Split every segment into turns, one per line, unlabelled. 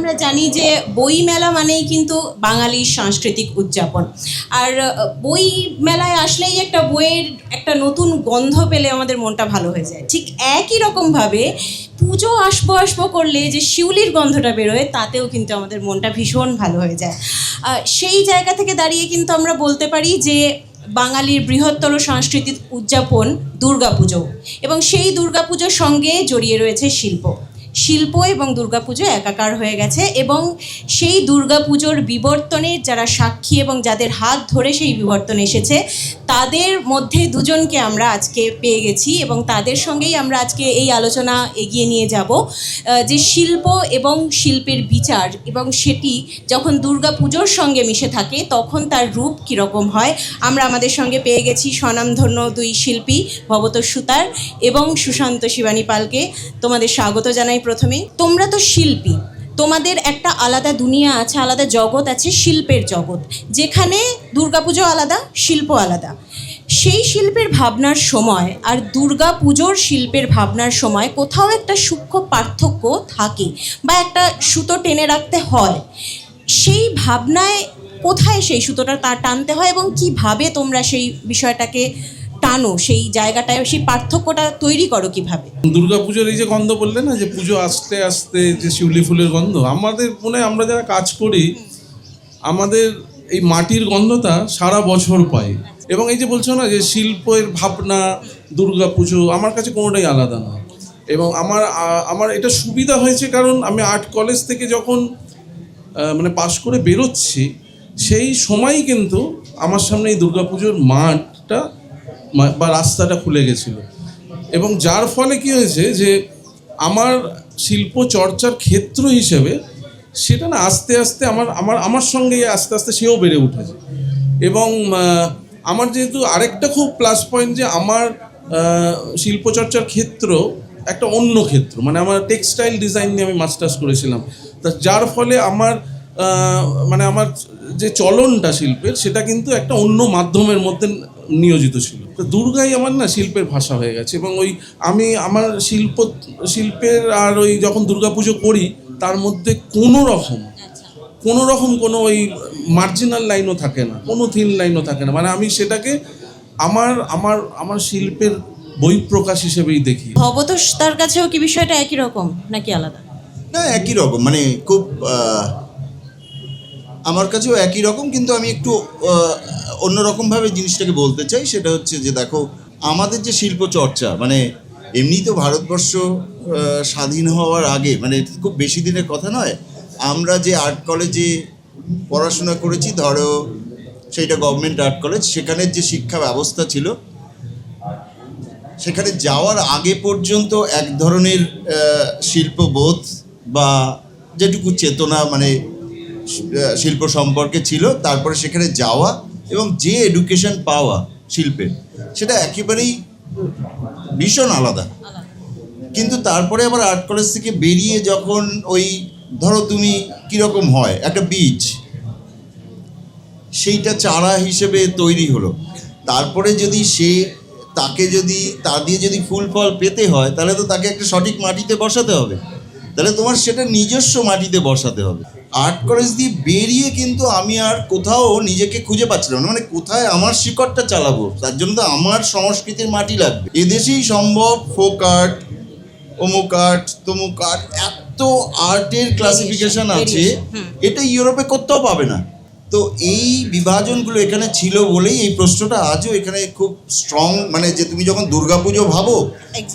আমরা জানি যে বই মেলা মানেই কিন্তু বাঙালির সাংস্কৃতিক উদযাপন। আর বই মেলায় আসলেই একটা বইয়ের একটা নতুন গন্ধ পেলে আমাদের মনটা ভালো হয়ে যায়। ঠিক একই রকমভাবে পুজো আসবো আসবো করলে যে শিউলির গন্ধটা বেরোয়, তাতেও কিন্তু আমাদের মনটা ভীষণ ভালো হয়ে যায়। সেই জায়গা থেকে দাঁড়িয়ে কিন্তু আমরা বলতে পারি যে বাঙালির বৃহত্তর সাংস্কৃতিক উদযাপন দুর্গাপুজো, এবং সেই দুর্গাপুজোর সঙ্গে জড়িয়ে রয়েছে শিল্প এবং দুর্গাপুজো একাকার হয়ে গেছে। এবং সেই দুর্গাপুজোর বিবর্তনের যারা সাক্ষী এবং যাদের হাত ধরে সেই বিবর্তন এসেছে, তাদের মধ্যে দুজনকে আমরা আজকে পেয়ে গেছি এবং তাদের সঙ্গেই আমরা আজকে এই আলোচনা এগিয়ে নিয়ে যাব যে শিল্প এবং শিল্পের বিচার, এবং সেটি যখন দুর্গাপুজোর সঙ্গে মিশে থাকে তখন তার রূপ কীরকম হয়। আমরা আমাদের সঙ্গে পেয়ে গেছি স্বনামধন্য দুই শিল্পী ভবতোষ সুতার এবং সুশান্ত শিবানী পালকে। তোমাদের স্বাগত জানাই। প্রথমেই, তোমরা তো শিল্পী, তোমাদের একটা আলাদা দুনিয়া আছে, আলাদা জগৎ আছে, শিল্পের জগৎ, যেখানে দুর্গাপুজো আলাদা, শিল্প আলাদা। সেই শিল্পের ভাবনার সময় আর দুর্গাপুজোর শিল্পের ভাবনার সময় কোথাও একটা সূক্ষ্ম পার্থক্য থাকে বা একটা সুতো টেনে রাখতে হয়। সেই ভাবনায় কোথায় সেই সুতোটা টানতে হয় এবং কিভাবে তোমরা সেই বিষয়টাকে টানো, সেই জায়গাটায় সেই পার্থক্যটা তৈরি করো কিভাবে?
দুর্গাপুজোর এই যে গন্ধ বললে না, যে পুজো আসতে আসতে যে শিউলি ফুলের গন্ধ, আমাদের মনে হয় আমরা যারা কাজ করি আমাদের এই মাটির গন্ধটা সারা বছর পাই। এবং এই যে বলছো না যে শিল্পের ভাবনা, দুর্গাপুজো আমার কাছে কোনোটাই আলাদা না। এবং আমার এটা সুবিধা হয়েছে কারণ আমি আর্ট কলেজ থেকে যখন মানে পাশ করে বেরোচ্ছি সেই সময়ই কিন্তু আমার সামনে এই দুর্গাপুজোর মাঠটা বা রাস্তাটা খুলে গেছিল। এবং যার ফলে কি হয়েছে যে আমার শিল্প চর্চার ক্ষেত্র হিসেবে সেটা না আস্তে আস্তে আমার সঙ্গে আস্তে আস্তে সেও বেড়ে উঠেছে। এবং আমার যেহেতু আরেকটা খুব প্লাস পয়েন্ট যে আমার শিল্পচর্চার ক্ষেত্র একটা অন্য ক্ষেত্র, মানে আমার টেক্সটাইল ডিজাইন নিয়ে আমি মাস্টার্স করেছিলাম, তা যার ফলে আমার মানে আমার যে চলনটা শিল্পের সেটা কিন্তু একটা অন্য মাধ্যমের মধ্যে নিয়োজিত ছিল। তো দুর্গাই আমার না শিল্পের ভাষা হয়ে গেছে। এবং ওই আমি আমার শিল্পের আর ওই যখন দুর্গাপুজো করি তার মধ্যে কোনো রকম কোনো ওই মার্জিনাল লাইনও থাকে না, কোনো থিন লাইনও থাকে না। মানে আমি সেটাকে আমার শিল্পের বহিঃপ্রকাশ হিসেবেই দেখি।
ভবতোষ তার কাছেও কি বিষয়টা একই রকম নাকি আলাদা?
না, একই রকম, মানে খুব আমার কাছেও একই রকম, কিন্তু আমি একটু অন্যরকমভাবে জিনিসটাকে বলতে চাই। সেটা হচ্ছে যে দেখো, আমাদের যে শিল্প চর্চা, মানে এমনি তো ভারতবর্ষ স্বাধীন হওয়ার আগে, মানে খুব বেশি দিনের কথা নয়, আমরা যে আর্ট কলেজে পড়াশোনা করেছি, ধরো সেইটা গভর্নমেন্ট আর্ট কলেজ, সেখানের যে শিক্ষা ব্যবস্থা ছিল, সেখানে যাওয়ার আগে পর্যন্ত এক ধরনের শিল্পবোধ বা যেটুকু চেতনা মানে শিল্প সম্পর্কে ছিল, তারপরে সেখানে যাওয়া এবং যে এডুকেশন পাওয়া শিল্পের, সেটা একেবারেই ভীষণ আলাদা। কিন্তু তারপরে আবার আর্ট কলেজ থেকে বেরিয়ে যখন ওই ধরো তুমি কীরকম হয় একটা বীজ, সেইটা চারা হিসেবে তৈরি হলো, তারপরে যদি তাকে যদি তা দিয়ে যদি ফুল ফল পেতে হয়, তাহলে তো তাকে একটা সঠিক মাটিতে বসাতে হবে, তাহলে তোমার সেটা নিজস্ব মাটিতে বসাতে হবে। আর্ট কলেজ দিয়ে বেরিয়ে কিন্তু আমি আর কোথাও নিজেকে খুঁজে পাচ্ছিলাম না, মানে কোথায় আমার শিকড়টা চালাবো, তার জন্য তো আমার সংস্কৃতির মাটি লাগবে। এদেশেই সম্ভব ফোক আর্ট, অমুক আর্ট, তমুক আর্ট, এত আর্টের ক্লাসিফিকেশন আছে, এটা ইউরোপে কোথাও পাবে না। তো এই বিভাজনগুলো এখানে ছিল বলেই এই প্রশ্নটা আজও এখানে খুব স্ট্রং, মানে যে তুমি যখন দুর্গাপুজো ভাবো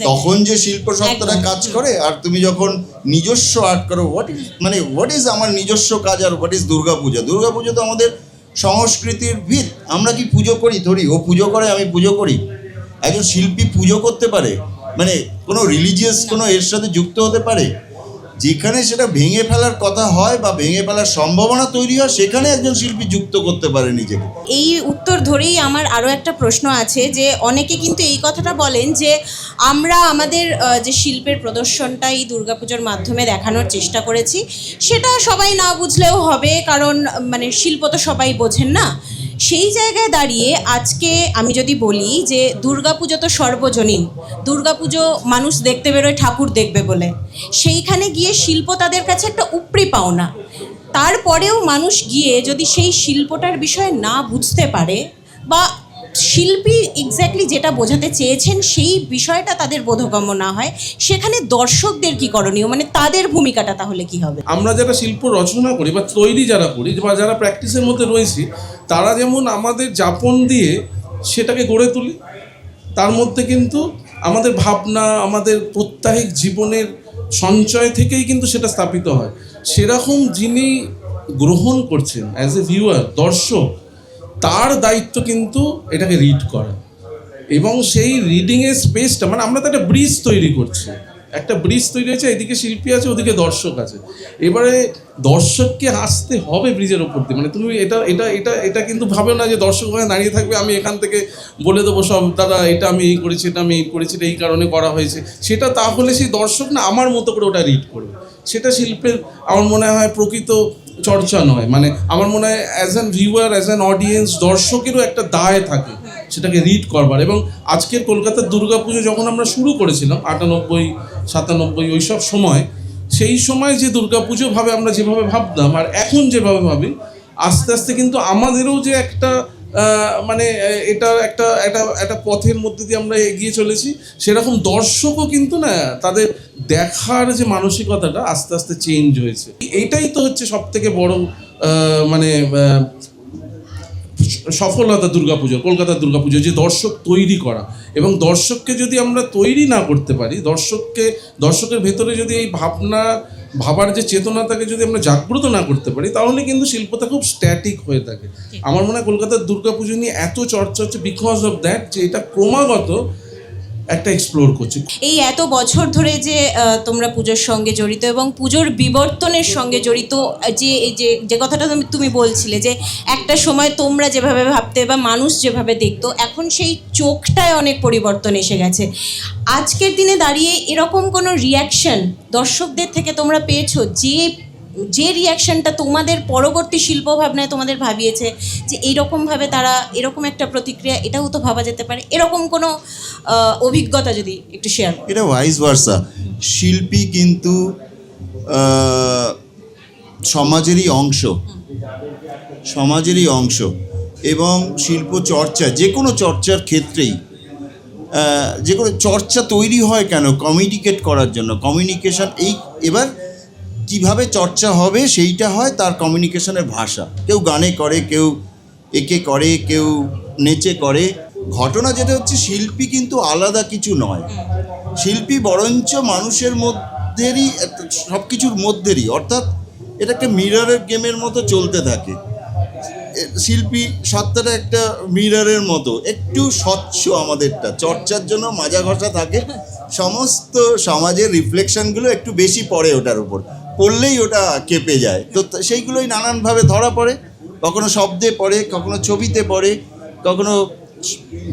তখন যে শিল্প সত্তাটা কাজ করে, আর তুমি যখন নিজস্ব আর্ট করো, হোয়াট ইজ আমার নিজস্ব কাজ আর হোয়াট ইজ দুর্গাপূজা। দুর্গাপুজো তো আমাদের সংস্কৃতির ভিত। আমরা কি পুজো করি ধরি, ও পুজো করে আমি পুজো করি? একজন শিল্পী পুজো করতে পারে, মানে কোনো রিলিজিয়াস কোনো এর সাথে যুক্ত হতে পারে? যেখানে সেটা ভেঙে ফেলার কথা হয় বা ভেঙে ফেলার সম্ভাবনা তৈরি হয়, সেখানে একজন শিল্পী যুক্ত করতে পারে নিজেকে।
এই উত্তর ধরেই আমার আরও একটা প্রশ্ন আছে, যে অনেকে কিন্তু এই কথাটা বলেন যে আমরা আমাদের যে শিল্পের প্রদর্শনটা এই দুর্গাপুজোর মাধ্যমে দেখানোর চেষ্টা করেছি, সেটা সবাই না বুঝলেও হবে, কারণ মানে শিল্প তো সবাই বোঝেন না, সেই জায়গায় দাঁড়িয়ে আজকে আমি যদি বলি যে দুর্গাপুজো তো সর্বজনীন, দুর্গাপুজো মানুষ দেখতে বেরোয় ঠাকুর দেখবে বলে, সেইখানে গিয়ে শিল্প তাদের কাছে একটা উপরি পাওনা। তারপরেও মানুষ গিয়ে যদি সেই শিল্পটার বিষয়ে না বুঝতে পারে বা শিল্পী এক্স্যাক্টলি যেটা বোঝাতে চেয়েছেন সেই বিষয়টা তাদের বোধগম্য না হয়, সেখানে দর্শকদের কি করণীয়, মানে তাদের ভূমিকাটা তাহলে কি হবে?
আমরা যারা শিল্প রচনা করি বা তৈরি যারা করি বা যারা প্র্যাকটিসের মধ্যে রয়েছি, তারা যেমন আমাদের যাপন দিয়ে সেটাকে গড়ে তুলি, তার মধ্যে কিন্তু আমাদের ভাবনা, আমাদের প্রত্যাহিক জীবনের সঞ্চয় থেকেই কিন্তু সেটা স্থাপিত হয়। সেরকম যিনি গ্রহণ করছেন অ্যাজ এ ভিউয়ার, দর্শক, তার দায়িত্ব কিন্তু এটাকে রিড করা এবং সেই রিডিংয়ের স্পেসটা, মানে আমরা তো একটা ব্রিজ তৈরি করছি, একটা ব্রিজ তৈরি হয়েছে, এদিকে শিল্পী আছে, ওদিকে দর্শক আছে। এবারে দর্শককে আসতে হবে ব্রিজের ওপর দিয়ে, মানে তুমি এটা এটা এটা এটা কিন্তু ভাবে না যে দর্শক ওখানে দাঁড়িয়ে থাকবে, আমি এখান থেকে বলে দেবো সব, দাদা এটা আমি এই করেছি, এটা আমি এই করেছি, এটা এই কারণে করা হয়েছে, সেটা তাহলে সেই দর্শক না আমার মতো করে ওটা রিড করবে। সেটা শিল্পের আমার মনে হয় প্রকৃত চর্চা নয়। মানে আমার মনে হয় as an viewer, as an audience, দর্শকেরও একটা দায় থাকে সেটাকে রিড করবার। এবং আজকের কলকাতার দুর্গাপুজো যখন আমরা শুরু করেছিলাম 98, 97 ওই সব সময়, সেই সময় যে দুর্গাপুজো ভাবে আমরা যেভাবে ভাবতাম আর এখন যেভাবে ভাবি, আস্তে আস্তে কিন্তু আমাদেরও যে একটা মানে এটা একটা একটা একটা পথের মধ্যে দিয়ে আমরা এগিয়ে চলেছি, সেরকম দর্শকও কিন্তু না তাদের দেখার যে মানসিকতাটা আস্তে আস্তে চেঞ্জ হয়েছে। এইটাই তো হচ্ছে সব থেকে বড় মানে সফলতা দুর্গাপুজো, কলকাতার দুর্গাপুজো, যে দর্শক তৈরি করা। এবং দর্শককে যদি আমরা তৈরি না করতে পারি, দর্শকের ভেতরে যদি এই ভাবার যে চেতনাটাকে যদি আমরা জাগ্রত না করতে পারি, তাহলে কিন্তু শিল্পটা খুব স্ট্যাটিক হয়ে থাকে। আমার মনে হয় কলকাতার দুর্গাপুজো নিয়ে এত চর্চা হচ্ছে বিকজ অফ দ্যাট, যে এটা ক্রমাগত একটা এক্সপ্লোর করছে।
এই এত বছর ধরে যে তোমরা পুজোর সঙ্গে জড়িত এবং পুজোর বিবর্তনের সঙ্গে জড়িত, যে এই যে কথাটা তুমি বলছিলে যে একটা সময় তোমরা যেভাবে ভাবতে বা মানুষ যেভাবে দেখতো, এখন সেই চোখটায় অনেক পরিবর্তন এসে গেছে। আজকের দিনে দাঁড়িয়ে এরকম কোনো রিয়াকশন দর্শকদের থেকে তোমরা পেয়েছো যে রিয়াকশনটা তোমাদের পরবর্তী শিল্প ভাবনায় তোমাদের ভাবিয়েছে যে এইরকমভাবে তারা এরকম একটা প্রতিক্রিয়া, এটাও তো ভাবা যেতে পারে, এরকম কোনো অভিজ্ঞতা যদি একটু শেয়ার?
এটা ভাইস ভার্সা। শিল্পী কিন্তু সমাজেরই অংশ এবং শিল্প চর্চা, যে কোনো চর্চার ক্ষেত্রেই, যে কোনো চর্চা তৈরি হয় কেন? কমিউনিকেট করার জন্য। কমিউনিকেশন, এবার কিভাবে চর্চা হবে সেইটা হয় তার কমিউনিকেশনের ভাষা। কেউ গানে করে, কেউ একে করে, কেউ নেচে করে। ঘটনা যেটা হচ্ছে, শিল্পী কিন্তু আলাদা কিছু নয়। শিল্পী বরঞ্চ মানুষের মধ্যেরই, সব কিছুর মধ্যেরই, অর্থাৎ এটা একটা মিররের গেমের মতো চলতে থাকে। শিল্পী সত্তাটা একটা মিররের মতো, একটু স্বচ্ছ আমাদেরটা, চর্চার জন্য মাজা ঘষা থাকে, সমস্ত সমাজের রিফ্লেকশনগুলো একটু বেশি পড়ে ওটার উপর, পড়লেই ওটা কেঁপে যায়। তো সেইগুলোই নানানভাবে ধরা পড়ে, কখনো শব্দে পড়ে, কখনো ছবিতে পড়ে, কখনো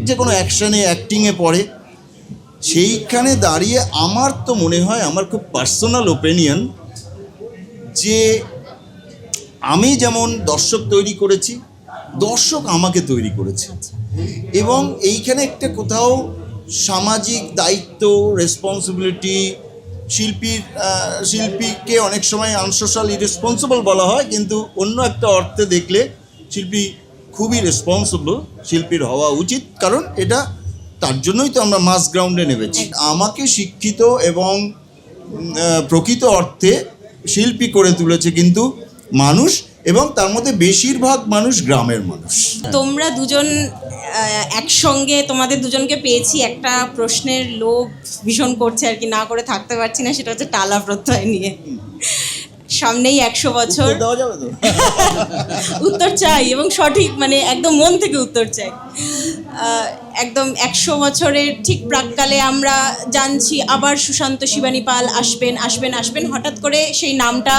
যে কোনো অ্যাকশানে, অ্যাক্টিংয়ে পড়ে। সেইখানে দাঁড়িয়ে আমার তো মনে হয়, আমার খুব পার্সোনাল ওপিনিয়ন, যে আমি যেমন দর্শক তৈরি করেছি, দর্শক আমাকে তৈরি করেছে। এবং এইখানে একটা কোথাও সামাজিক দায়িত্ব, রেসপন্সিবিলিটি, শিল্পীকে অনেক সময় আনসোশাল, ইরেসপন্সিবল বলা হয়, কিন্তু অন্য একটা অর্থে দেখলে শিল্পী খুবই রেসপন্সিবল, শিল্পীর হওয়া উচিত, কারণ এটা তার জন্যই তো আমরা মাস গ্রাউন্ডে নেমেছি। আমাকে শিক্ষিত এবং প্রকৃত অর্থে শিল্পী করে তুলেছে কিন্তু মানুষ, এবং তার মধ্যে বেশিরভাগ মানুষ গ্রামের মানুষ।
তোমরা দুজন একসঙ্গে, তোমাদের দুজনকে পেয়েছি, একটা প্রশ্নের লোভ ভীষণ করছে আর কি, না করে থাকতে পারছি না, সেটা হচ্ছে টালা প্রত্যয় নিয়ে। সামনেই 100 বছর,
দেওয়া যাবে তো?
উত্তর চাই এবং সঠিক, মানে একদম মন থেকে উত্তর চাই। একদম 100 বছরের ঠিক প্রাককালে আমরা জানছি আবার সুশান্ত শিবানী পাল আসবেন, হঠাৎ করে সেই নামটা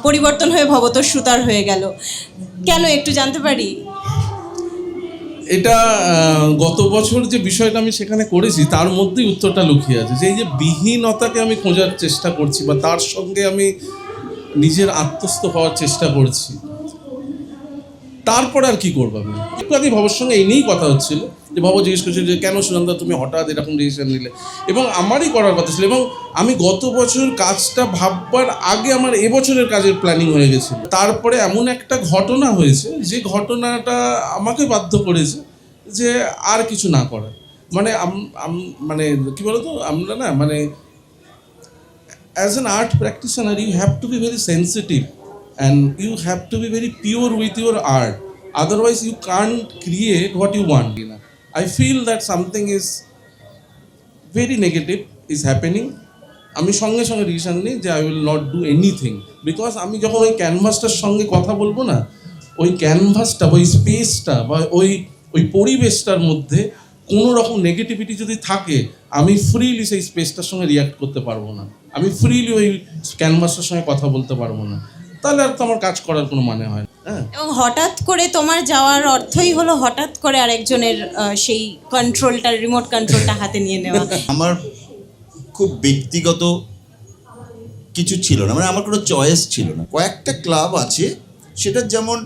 পরিবর্তন হয়ে ভবতোষ সুতার হয়ে গেল। কেন একটু জানতে পারি?
এটা গত বছর যে বিষয়টা আমি সেখানে করেছি, তার মধ্যেই উত্তরটা লুকিয়ে আছে, যে এই যে বিহীনতাকে আমি খোঁজার চেষ্টা করছি বা তার সঙ্গে আমি নিজের আত্মস্থ হওয়ার চেষ্টা করছি। তারপরে আর কি করবো আমি? একটু আগে ভবর সঙ্গে এই নিয়েই কথা হচ্ছিল, যে ভব জিজ্ঞেস করছিল যে কেন সুনন্দা তুমি হঠাৎ এরকম ডিসিশন নিলে, এবং আমারই করার কথা ছিল, এবং আমি গত বছর কাজটা ভাববার আগে আমার এবছরের কাজের প্ল্যানিং হয়ে গেছিল। তারপরে এমন একটা ঘটনা হয়েছে যে ঘটনাটা আমাকে বাধ্য করেছে যে আর কিছু না করার। মানে মানে কি বলতো, আমরা না মানে as an art practitioner you have to be very sensitive and you have to be very pure with your art, otherwise you can't create what you want. I feel that something is very negative is happening. আমি সঙ্গে সঙ্গে decision নিই যে I will not do anything, because আমি যখন ওই ক্যানভাসটার সঙ্গে কথা বলবো না, ওই ক্যানভাসটা, ওই স্পেসটা বা ওই পরিবেশটার মধ্যে কোনো রকম নেগেটিভিটি যদি থাকে, আমি ফ্রিলি সেই স্পেসটার সঙ্গে রিয়াক্ট করতে পারবো না, আমি ফ্রিলি ওই ক্যানভাসটার সঙ্গে কথা বলতে পারবো না, তাহলে আর তো আমার কাজ করার কোনো মানে হয় না। হ্যাঁ,
এবং হঠাৎ করে তোমার যাওয়ার অর্থই হলো হঠাৎ করে আরেকজনের সেই কন্ট্রোলটা, রিমোট কন্ট্রোলটা হাতে নিয়ে নেওয়া।
আমার খুব ব্যক্তিগত কিছু ছিল না, মানে আমার কোনো চয়েস ছিল না। কয়েকটা ক্লাব আছে, সেটা যেমন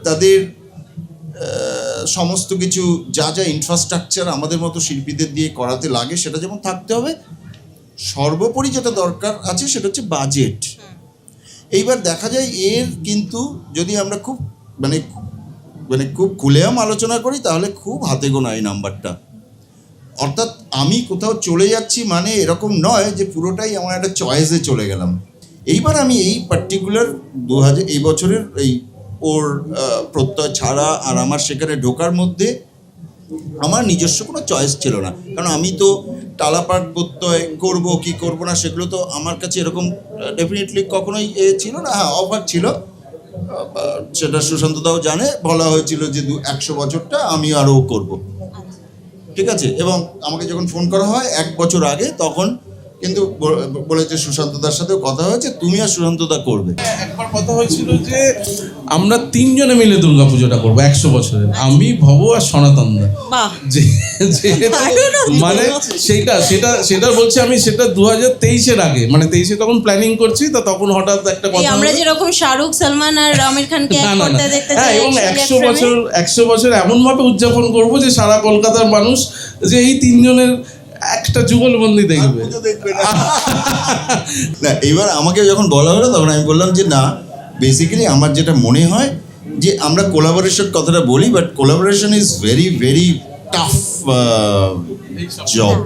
তাদের সমস্ত কিছু যা যা ইনফ্রাস্ট্রাকচার আমাদের মতো শিল্পীদের দিয়ে করাতে লাগে সেটা যেমন থাকতে হবে, সর্বোপরি যেটা দরকার আছে সেটা হচ্ছে বাজেট। এইবার দেখা যায় এর কিন্তু যদি আমরা খুব মানে মানে খুব খুলেআম আলোচনা করি তাহলে খুব হাতে গোনা এই নাম্বারটা। অর্থাৎ আমি কোথাও চলে যাচ্ছি মানে এরকম নয় যে পুরোটাই আমার একটা চয়েসে চলে গেলাম। এইবার আমি এই পার্টিকুলার এই বছরের এই ওর প্রত্যয় ছাড়া আর আমার সেখানে ঢোকার মধ্যে আমার নিজস্ব কোনো চয়েস ছিল না, কারণ আমি তো টালাপাট প্রত্যয় করব কি করব না সেগুলো তো আমার কাছে এরকম ডেফিনেটলি কখনোই ছিল না। হ্যাঁ, অফার ছিল, সেটা সুশান্তদাও জানে, বলা হয়েছিল যে 100 বছরটা আমি আরও করব, ঠিক আছে। এবং আমাকে যখন ফোন করা হয় 1 বছর আগে, তখন কিন্তু বলেছে সুশান্তদার সাথেও কথা হয়েছে, তুমি আর সুশান্তদা করবে।
একবার কথা হয়েছিল যে আমরা 3 জনে মিলে দুর্গাপুজোটা করবো 100 বছরের, আমি, ভব আর সনাতন দা। মানে সেটা বলছি আমি, সেটা 2023-এর আগে, মানে 23-এ তখন প্ল্যানিং করছি, তো তখন হঠাৎ একটা কথা,
আমরা যেরকম শাহরুখ, সালমান আর আমির খানকে এক করতে দেখতে চাই,
এবং 100 বছর এমন ভাবে উদযাপন করবো যে সারা কলকাতার মানুষ যে এই 3 জনের একটা যুগলবন্দি দেখবে।
না, এবার আমাকে যখন বলা হলো তখন আমি বললাম যে না, বেসিক্যালি আমার যেটা মনে হয় যে আমরা কোলাবোরেশন কথাটা বলি, but collaboration is very very tough job.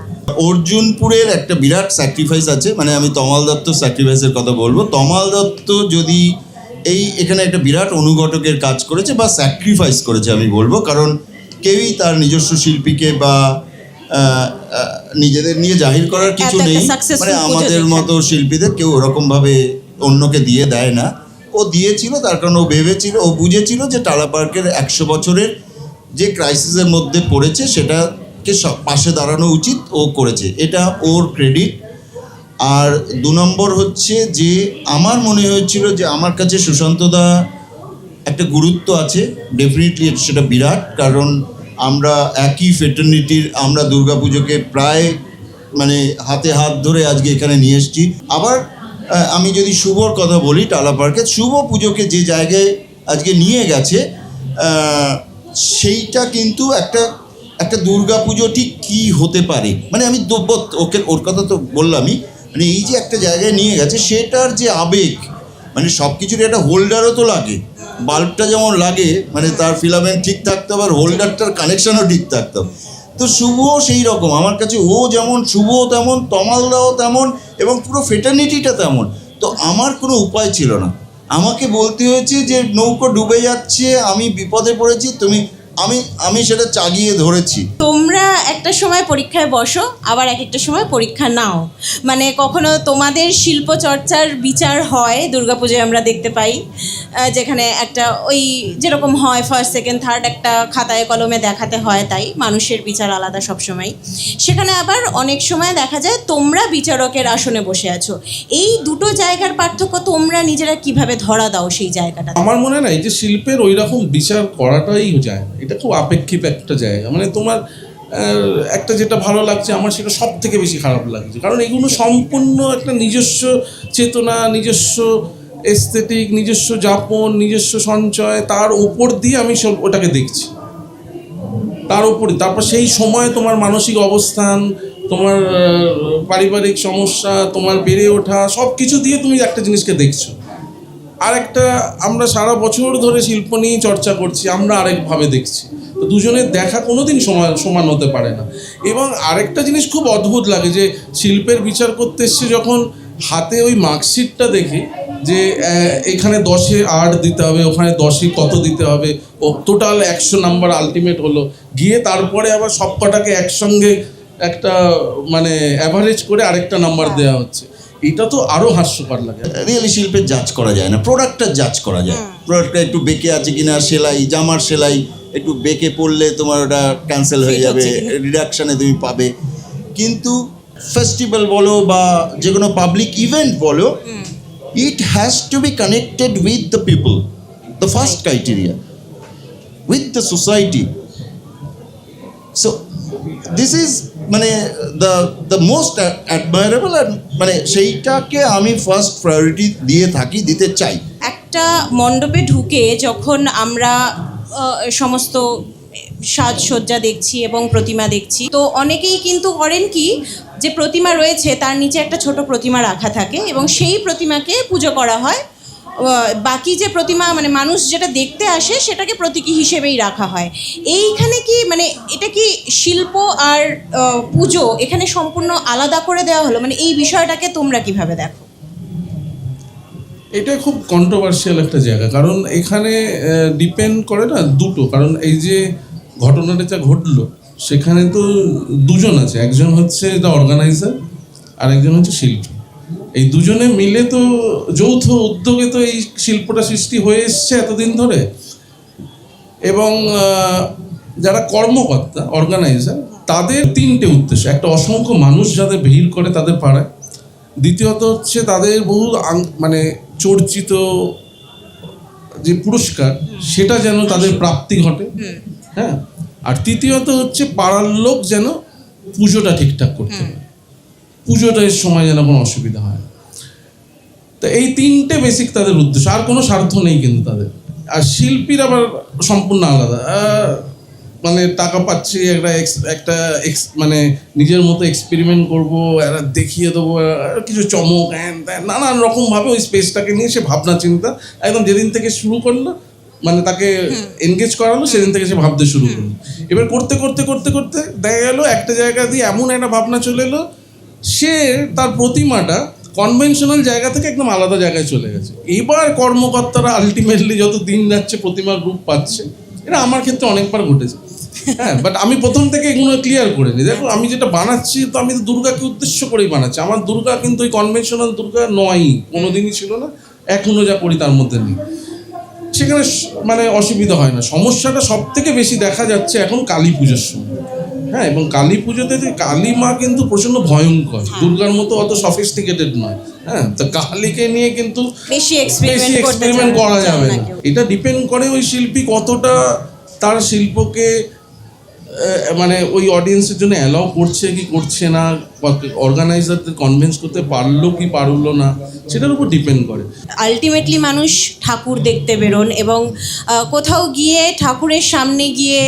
অর্জুনপুরের একটা বিরাট স্যাক্রিফাইস আছে, মানে আমি তমাল দত্ত স্যাক্রিফাইসের কথা বলবো। তমাল দত্ত যদি এখানে একটা বিরাট অনুঘটকের কাজ করেছে বা স্যাক্রিফাইস করেছে আমি বলবো, কারণ কেউই তার নিজস্ব শিল্পীকে বা নিজেদের নিয়ে জাহির করার কিছু নেই, মানে আমাদের মতো শিল্পীদের কেউ ওরকমভাবে অন্যকে দিয়ে দেয় না। ও দিয়েছিল তার কারণ ও ভেবেছিল, ও বুঝেছিল যে টালা পার্কের 100 বছরের যে ক্রাইসিসের মধ্যে পড়েছে সেটাকে পাশে দাঁড়ানো উচিত, ও করেছে, এটা ওর ক্রেডিট। আর 2 নম্বর হচ্ছে যে আমার মনে হয়েছিল যে আমার কাছে সুশান্তদা একটা গুরুত্ব আছে, ডেফিনেটলি সেটা বিরাট, কারণ আমরা একই ফেটার্নিটির, আমরা দুর্গাপুজোকে প্রায় মানে হাতে হাত ধরে আজকে এখানে নিয়ে এসেছি। আবার আমি যদি শুভর কথা বলি, টালা পার্কে শুভ পুজোকে যে জায়গায় আজকে নিয়ে গেছে, সেইটা কিন্তু একটা দুর্গাপুজো ঠিক কী হতে পারে, মানে আমি ওর কথা তো বললামই, মানে এই যে একটা জায়গায় নিয়ে গেছে সেটার যে আবেগ, মানে সব কিছুর একটা হোল্ডারও তো লাগে, বাল্বটা যেমন লাগে, মানে তার ফিলামেন্ট ঠিক থাকতে হবে আর হোল্ডারটার কানেকশনও ঠিক থাকতে হবে। তো শুভও সেই রকম আমার কাছে, ও যেমন শুভ তেমন, তমালদাও তেমন, এবং পুরো ফেটার্নিটিটা তেমন। তো আমার কোনো উপায় ছিল না, আমাকে বলতে হয়েছে যে নৌকো ডুবে যাচ্ছে, আমি বিপদে পড়েছি, আমি সেটা চাগিয়ে ধরেছি।
তোমরা একটা সময় পরীক্ষায় বসো, আবার একটা সময় পরীক্ষা নাও, মানে কখনো তোমাদের শিল্প চর্চার বিচার হয় দুর্গাপূজায়, আমরা দেখতে পাই যেখানে একটা ওই যেরকম হয় ফার্স্ট সেকেন্ড থার্ড একটা খাতায় কলমে দেখাতে হয়, তাই মানুষের বিচার আলাদা সবসময়। সেখানে আবার অনেক সময় দেখা যায় তোমরা বিচারকের আসনে বসে আছো। এই দুটো জায়গার পার্থক্য তোমরা নিজেরা কিভাবে ধরা দাও সেই জায়গাটা?
আমার মনে হয় যে শিল্পের ওই রকম বিচার করাটাই যায়, এটা খুব আপেক্ষিক একটা জায়গা। মানে তোমার একটা যেটা ভালো লাগছে আমার সেটা সব থেকে বেশি খারাপ লাগছে, কারণ এগুলো সম্পূর্ণ একটা নিজস্ব চেতনা, নিজস্ব এস্থেটিক, নিজস্ব যাপন, নিজস্ব সঞ্চয়, তার উপর দিয়ে আমি সব ওটাকে দেখছি, তার উপরে। তারপর সেই সময় তোমার মানসিক অবস্থান, তোমার পারিবারিক সমস্যা, তোমার বেড়ে ওঠা, সব কিছু দিয়ে তুমি একটা জিনিসকে দেখছো। আর একটা, আমরা সারা বছর ধরে শিল্প নিয়ে চর্চা করছি, আমরা আরেকভাবে দেখছি। তো দুজনের দেখা কোনোদিন সমান হতে পারে না। এবং আরেকটা জিনিস খুব অদ্ভুত লাগে যে শিল্পের বিচার করতে এসছে যখন হাতে ওই মার্কশিটটা দেখি যে এখানে 10-এ 8 দিতে হবে, ওখানে 10-এ কত দিতে হবে, ও টোটাল 100 নাম্বার আলটিমেট হলো, গিয়ে তারপরে আবার সব কটাকে একসঙ্গে একটা মানে অ্যাভারেজ করে আরেকটা নাম্বার দেওয়া হচ্ছে। এটা তো আরো হাস্যকর লাগে।
রিয়েলি শিল্পের জাজ করা যায় না, প্রোডাক্টটা জাজ করা যায়। প্রোডাক্টটা একটু বেঁকে আছে কিনা, সেলাই, জামার সেলাই একটু বেঁকে পড়লে তোমার ওটা ক্যান্সেল হয়ে যাবে, রিডাকশানে তুমি পাবে। কিন্তু ফেস্টিভ্যাল বলো বা যে কোনো পাবলিক ইভেন্ট বলো, it has to B connected with the people, the first criteria, with the society. So this is মানে দ্য মোস্ট অ্যাডমায়ারেবল, মানে সেইটাকে আমি ফার্স্ট প্রায়োরিটি দিয়ে থাকি, দিতে চাই।
একটা মণ্ডপে ঢুকে যখন আমরা সমস্ত সাজসজ্জা দেখছি এবং প্রতিমা দেখছি, তো অনেকেই কিন্তু করেন কি, যে প্রতিমা রয়েছে তার নিচে একটা ছোট প্রতিমা রাখা থাকে এবং সেই প্রতিমাকে পুজো করা হয়। বাকি যে প্রতিমা মানে মানুষ যেটা দেখতে আসে সেটাকে প্রতীকী হিসেবেই রাখা হয়। এইখানে কি মানে এটা কি শিল্প আর পুজো এখানে সম্পূর্ণ আলাদা করে দেওয়া হলো? মানে এই বিষয়টাকে তোমরা কিভাবে দেখো?
এটা খুব কন্ট্রোভার্সিয়াল একটা জায়গা, কারণ এখানে ডিপেন্ড করে না দুটো। কারণ এই যে ঘটনাটা যা ঘটলো সেখানে তো দুজন আছে, একজন হচ্ছে দ্য অর্গানাইজার আর একজন হচ্ছে শিল্পী। এই দুজনে মিলে তো যৌথ উদ্যোগে তো এই শিল্পটা সৃষ্টি হয়ে এসছে এতদিন ধরে। এবং যারা কর্মকর্তা, অর্গানাইজার, তাদের 3টে উদ্দেশ্য: একটা, অসংখ্য মানুষ যাদের ভিড় করে তাদের পাড়ায়; দ্বিতীয়ত হচ্ছে তাদের বহু মানে চর্চিত যে পুরস্কার সেটা যেন তাদের প্রাপ্তি ঘটে, হ্যাঁ। আর তৃতীয়ত হচ্ছে পাড়ার লোক যেন পুজোটা ঠিকঠাক করতে পারে, পুজোটার সময় যেন কোনো অসুবিধা হয় না। তো এই 3টে বেসিক তাদের উদ্দেশ্য, আর কোনো স্বার্থ নেই কিন্তু তাদের। আর শিল্পীর আবার সম্পূর্ণ আলাদা, মানে টাকা পাচ্ছি, একটা মানে নিজের মতো এক্সপেরিমেন্ট করবো, দেখিয়ে দেবো কিছু চমক, নানান রকমভাবে ওই স্পেসটাকে নিয়ে সে ভাবনা চিন্তা একদম যেদিন থেকে শুরু করলো, মানে তাকে এনগেজ করালো সেদিন থেকে সে ভাবতে শুরু করলো। এবার করতে করতে করতে করতে দেখা গেলো একটা জায়গা দিয়ে এমন একটা ভাবনা চলে এলো, সে তার প্রতিমাটা কনভেনশনাল জায়গা থেকে একদম আলাদা জায়গায় চলে গেছে। এবার কর্মকর্তারা আলটিমেটলি যত দিন যাচ্ছে প্রতিমার রূপ পাচ্ছে। এটা আমার ক্ষেত্রে অনেকবার ঘটেছে, হ্যাঁ। বাট আমি প্রথম থেকে এগুলো ক্লিয়ার করে নিই, দেখো আমি যেটা বানাচ্ছি তো আমি তো দুর্গাকে উদ্দেশ্য করেই বানাচ্ছি। আমার দুর্গা কিন্তু ওই কনভেনশনাল দুর্গা নয়ই, কোনোদিনই ছিল না, এখনও যা করি তার মধ্যে নেই। সেখানে মানে অসুবিধা হয় না। সমস্যাটা সব থেকে বেশি দেখা যাচ্ছে এখন কালী পুজোর সময়, হ্যাঁ। এবং কালী পুজোতে যে কালী মা কিন্তু প্রচণ্ড ভয়ঙ্কর, দুর্গার মতো অত সফিস্টিকেটেড নয়, হ্যাঁ। তো কালীকে নিয়ে কিন্তু
বেশি
এক্সপেরিমেন্ট করা যাবে না। এটা ডিপেন্ড করে ওই শিল্পী কতটা তার শিল্পকে মানে ওই অডিয়েন্সের জন্য অ্যালাউ করছে কি করছে না, অর্গানাইজারদের কনভিন্স করতে পারলো কি পারলো না, সেটার উপর ডিপেন্ড করে।
আলটিমেটলি মানুষ ঠাকুর দেখতে বেরোন এবং কোথাও গিয়ে ঠাকুরের সামনে গিয়ে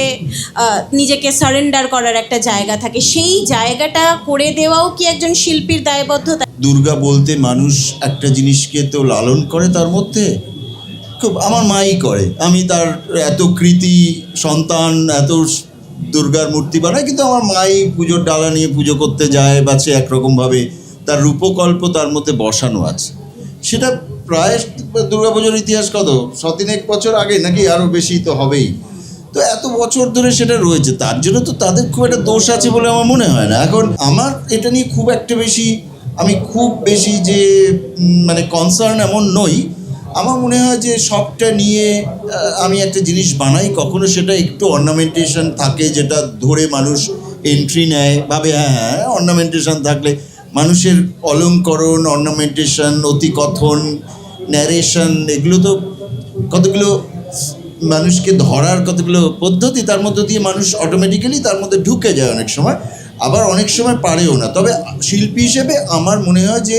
নিজেকে সারেন্ডার করার একটা জায়গা থাকে, সেই জায়গাটা করে দেওয়াও কি একজন শিল্পীর দায়বদ্ধতা?
দুর্গা বলতে মানুষ একটা জিনিসকে তো লালন করে, তার মধ্যে খুব আমার মাই করে। আমি তার এত কৃতি সন্তান, এত দুর্গার মূর্তি বানায়, কিন্তু আমার মাই পুজোর ডালা নিয়ে পুজো করতে যায়, বা সে একরকমভাবে তার রূপকল্প তার মধ্যে বসানো আছে। সেটা প্রায় দুর্গাপুজোর ইতিহাস কত 100-1 বছর আগে, নাকি আরও বেশি তো হবেই। তো এত বছর ধরে সেটা রয়েছে, তার জন্য তো তাদের খুব একটা দোষ আছে বলে আমার মনে হয় না। এখন আমার এটা নিয়ে আমি খুব বেশি যে মানে কনসার্ন এমন নই। আমার মনে হয় যে সবটা নিয়ে আমি একটা জিনিস বানাই, কখনো সেটা একটু অর্নামেন্টেশন থাকে যেটা ধরে মানুষ এন্ট্রি নেয়, ভাবে হ্যাঁ অর্নামেন্টেশন থাকলে মানুষের অলঙ্করণ, অর্নামেন্টেশন, অতিকথন, ন্যারেশন, এগুলো তো কতগুলো মানুষকে ধরার কতগুলো পদ্ধতি, তার মধ্যে দিয়ে মানুষ অটোমেটিক্যালি তার মধ্যে ঢুকে যায় অনেক সময়। আবার অনেক সময় পারেও না। তবে শিল্পী হিসেবে আমার মনে হয় যে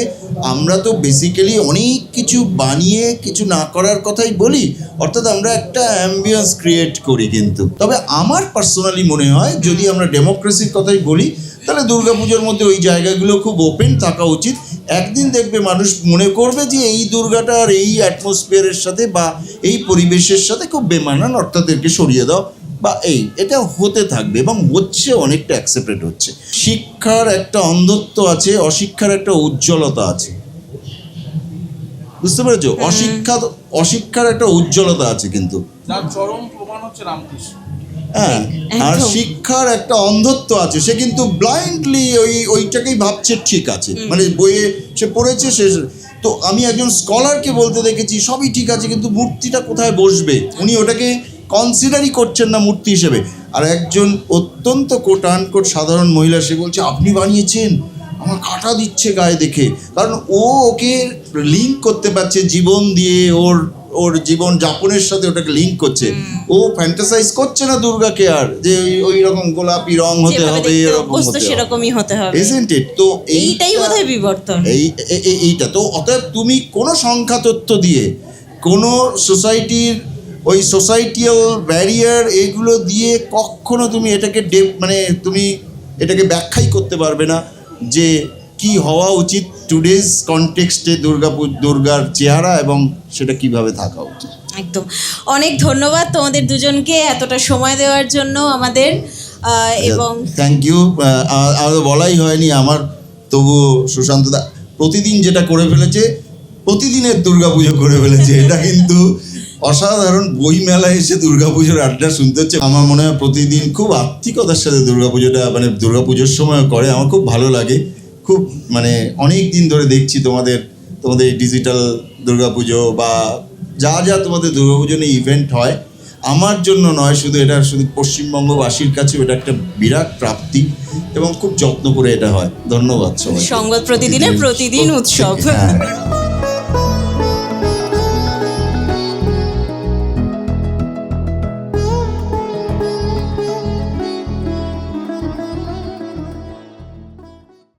আমরা তো বেসিক্যালি অনেক কিছু বানিয়ে কিছু না করার কথাই বলি, অর্থাৎ আমরা একটা অ্যাম্বিয়েন্স ক্রিয়েট করি। কিন্তু তবে আমার পার্সোনালি মনে হয় যদি আমরা ডেমোক্রেসির কথাই বলি তাহলে দুর্গাপুজোর মধ্যে ওই জায়গাগুলো খুব ওপেন থাকা উচিত। একদিন দেখবে মানুষ মনে করবে যে এই দুর্গাটা আর এই অ্যাটমসফিয়ারের সাথে বা এই পরিবেশের সাথে খুব বেমানান, অর্থাৎ এদেরকে সরিয়ে দাও বা এটা হতে থাকবে এবং হচ্ছে, অনেকটা অ্যাকসেপ্টেড হচ্ছে। শিক্ষার একটা অন্ধত্ব আছে, অশিক্ষার একটা উজ্জ্বলতা আছে, বুঝতে পেরেছো? অশিক্ষার একটা উজ্জ্বলতা আছে কিন্তু,
যার চরম প্রমাণ হচ্ছে রামকৃষ্ণ।
হ্যাঁ। আর
একদম।
শিক্ষার একটা অন্ধত্ব আছে, সে কিন্তু ব্লাইন্ডলি ওইটাকেই ভাবছে ঠিক আছে, মানে বইয়ে সে পড়েছে সে। তো আমি একজন স্কলারকে বলতে দেখেছি সবই ঠিক আছে, কিন্তু মূর্তিটা কোথায় বসবে উনি ওটাকে কনসিডারই করছেন না মূর্তি হিসেবে। আর একজন অত্যন্ত কোট সাধারণ মহিলা, সে বলছে আপনি বানিয়েছেন, আমার কাটা দিচ্ছে গায়ে দেখে, কারণ ওকে লিঙ্ক করতে পারছে জীবন দিয়ে, ওর জীবন যাপনের সাথে ওটাকে লিঙ্ক করছে। ও ফ্যান্টাসাইজ করছে না দুর্গাকে আর যে ওই রকম গোলাপি রং হতে হবে, এরকম হতে হবে,
সেরকমই হতে হবে।
isn't it? তো
এইটাই বোধহয় বিবর্তন।
এইটা তো, অতএব তুমি কোনো সংখ্যা তথ্য দিয়ে, কোনো সোসাইটির ওই সোসাইটিয়াল ব্যারিয়ার এগুলো দিয়ে কখনো তুমি এটাকে মানে তুমি এটাকে ব্যাখ্যাই করতে পারবে না যে কি হওয়া উচিত টুডেজ কনটেক্সটে দুর্গার চেহারা এবং সেটা কিভাবে থাকা উচিত।
একদম। অনেক ধন্যবাদ তোমাদের দুজনকে এতটা সময় দেওয়ার জন্য আমাদের, এবং
থ্যাংক ইউ। আমার বলাই হয়নি আমার, তবু সুশান্ত দা প্রতিদিন যেটা করে ফেলেছে, প্রতিদিনের দুর্গাপুজো করে ফেলেছে, এটা কিন্তু অসাধারণ। বইমেলায় এসে দুর্গাপুজোর আড্ডা শুনতে হচ্ছে। আমার মনে হয় প্রতিদিন খুব আত্মিকতার সাথে দুর্গাপুজোটা, মানে দুর্গাপুজোর সময় করে, আমার খুব ভালো লাগে। খুব মানে অনেক দিন ধরে দেখছি তোমাদের ডিজিটাল দুর্গাপুজো বা যা তোমাদের দুর্গাপুজো নিয়ে ইভেন্ট হয়, আমার জন্য নয় শুধু, এটা শুধু পশ্চিমবঙ্গবাসীর কাছে এটা একটা বিরাট প্রাপ্তি এবং খুব যত্ন করে এটা হয়। ধন্যবাদ সবাই।
সংবাদ প্রতিদিনের প্রতিদিন উৎসব।
হ্যাঁ।